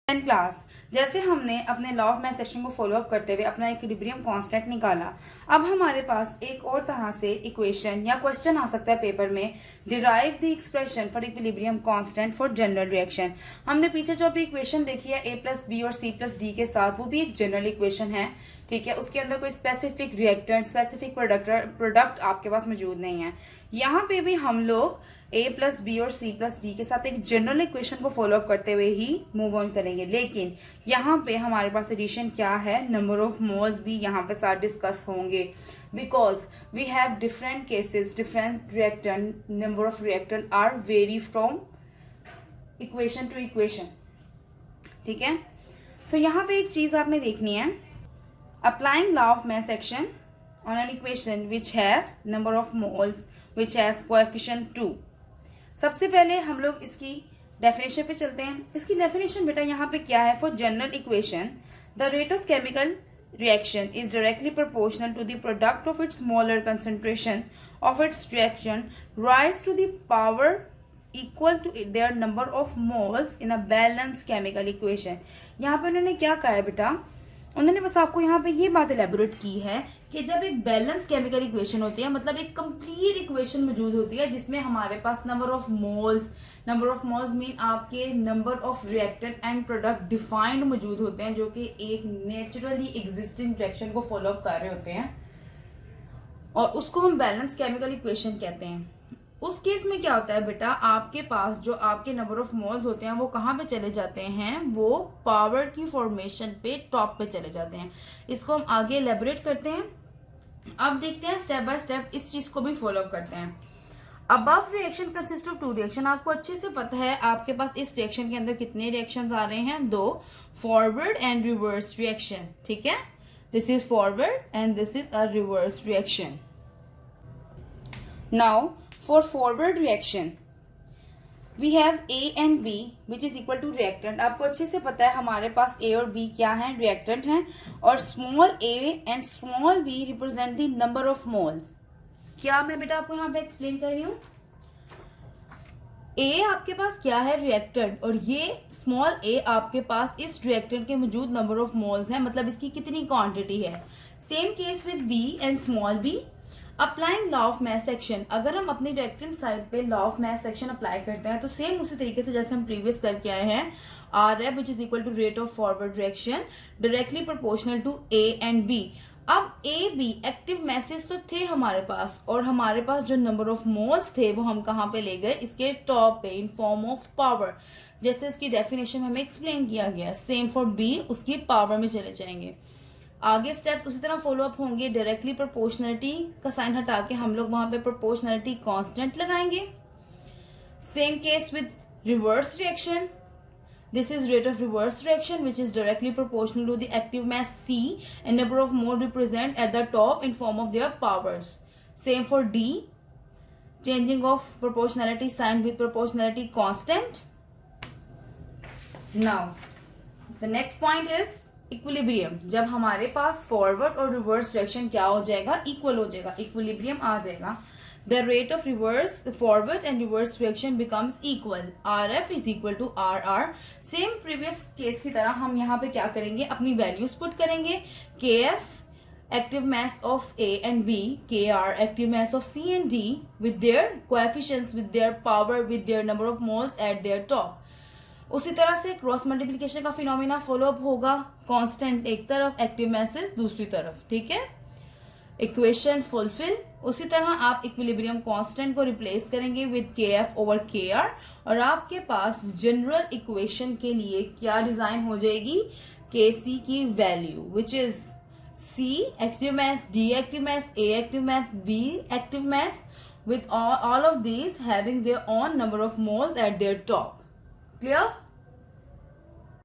Class जैसे हमने अपने लॉ ऑफ मैथ सेक्शन को फॉलो अप करते हुए अपना इक्विलिब्रियम कांस्टेंट निकाला। अब हमारे पास एक और तरह से इक्वेशन या क्वेश्चन आ सकता है पेपर में, derive the expression for equilibrium constant for general reaction. हमने पीछे जो भी इक्वेशन देखी है a प्लस बी और c प्लस डी के साथ, वो भी एक जनरल इक्वेशन है, ठीक है। उसके अंदर कोई स्पेसिफिक रिएक्टेंट, स्पेसिफिक प्रोडक्ट आपके पास मौजूद नहीं है। यहाँ पे भी हम लोग a प्लस बी और c प्लस डी के साथ एक जनरल इक्वेशन को फॉलो अप करते हुए ही मूव ऑन करेंगे। लेकिन यहाँ पे हमारे पास एडिशन क्या है, नंबर ऑफ मोल्स भी यहाँ पे साथ डिस्कस होंगे, because we have different cases, different reactant, number of reactant are vary from equation to equation, ठीक है। सो यहाँ पे एक चीज आपने देखनी है, applying law of math section on an equation which have number of moles which has coefficient 2। सबसे पहले हम लोग इसकी डेफिनेशन पे चलते हैं। इसकी डेफिनेशन बेटा यहाँ पे क्या है, for general equation the rate of chemical reaction is directly proportional to the product of its molar concentration of its reaction raise to the power equal to their number of moles in a balance chemical equation. यहाँ पे उन्होंने क्या कहा है बेटा, उन्होंने बस आपको यहाँ पे ये बात एलेबोरेट की है कि जब एक बैलेंस केमिकल इक्वेशन होती है, मतलब एक कंप्लीट इक्वेशन मौजूद होती है जिसमें हमारे पास नंबर ऑफ मोल्स मीन आपके number of reactant and product defined मौजूद होते हैं, जो कि एक नेचुरली एग्जिस्टिंग रिएक्शन को फॉलो अप कर रहे होते हैं, और उसको हम बैलेंस केमिकल इक्वेशन कहते हैं। उस केस में क्या होता है बेटा, आपके पास जो आपके नंबर ऑफ मोल्स होते हैं वो कहाँ पे चले जाते हैं, वो पावर की फॉर्मेशन पे टॉप पे चले जाते हैं। इसको हम आगे एलेबोरेट करते हैं। अब देखते हैं स्टेप बाय स्टेप, इस चीज को भी फॉलो अप करते हैं। Above reaction consist of 2 reaction. आपको अच्छे से पता है आपके पास इस रिएक्शन के अंदर कितने रिएक्शंस आ रहे हैं, 2, फॉरवर्ड एंड रिवर्स रिएक्शन, ठीक है। This is forward and this is a reverse reaction. Now for forward reaction we have A and B which is equal to reactant। आपको अच्छे से पता है हमारे पास A और B क्या है, reactant हैं, और small a and small b represent the number of moles। क्या मैं बेटा आपको यहाँ पे एक्सप्लेन कर रही हूँ, A आपके पास क्या है, रिएक्टेंट, और ये स्मॉल a आपके पास इस रिएक्टेंट के मौजूद नंबर ऑफ मोल्स है, मतलब इसकी कितनी क्वांटिटी है। Same case with B and small b। Applying law of math section, अगर हम अपनी रिएक्टेंट साइड पे law of math section apply करते हैं तो सेम उसी तरीके से जैसे हम प्रीवियस करके आए हैं, R F which is equal to rate of forward reaction directly proportional to A and B. अब ए बी एक्टिव मैसेज तो थे हमारे पास, और हमारे पास जो नंबर ऑफ मोल्स थे वो हम कहाँ पे ले गए, इसके टॉप पे, इन फॉर्म ऑफ पावर, जैसे इसकी डेफिनेशन हमें एक्सप्लेन किया गया। सेम फॉर बी, उसकी पावर में चले जाएंगे। आगे स्टेप्स उसी तरह फॉलो अप होंगे। डायरेक्टली प्रोपोर्शनलिटी का साइन हटा के हम लोग वहां पे प्रोपोर्शनलिटी कांस्टेंट लगाएंगे। Same case with reverse reaction, this is rate of reverse reaction which is directly proportional to the active mass C and number of mole represent at the top in form of their powers. Same for D, changing of proportionality sign with proportionality constant. Now the next point is equilibrium. जब हमारे पास forward और reverse reaction क्या हो जाएगा, equal हो जाएगा, equilibrium आ जाएगा। The rate of reverse forward and reverse reaction becomes equal, R F is equal to R R. Same previous case की तरह हम यहाँ पे क्या करेंगे, अपनी वैल्यूज पुट करेंगे। K F active mass of A and B, K R active mass of C and D with their coefficients, with their power, with their number of moles at their top. उसी तरह से cross multiplication का phenomena follow up होगा, constant एक तरफ, active masses दूसरी तरफ, ठीक है। Equation fulfil. उसी तरह आप इक्विलिब्रियम कांस्टेंट को रिप्लेस करेंगे with K F over K R, और आपके पास जनरल इक्वेशन के लिए क्या डिजाइन हो जाएगी, के सी की value which is C active mass, D active mass, A active mass, B active mass, with all of these having their own number of moles at their top। Clear?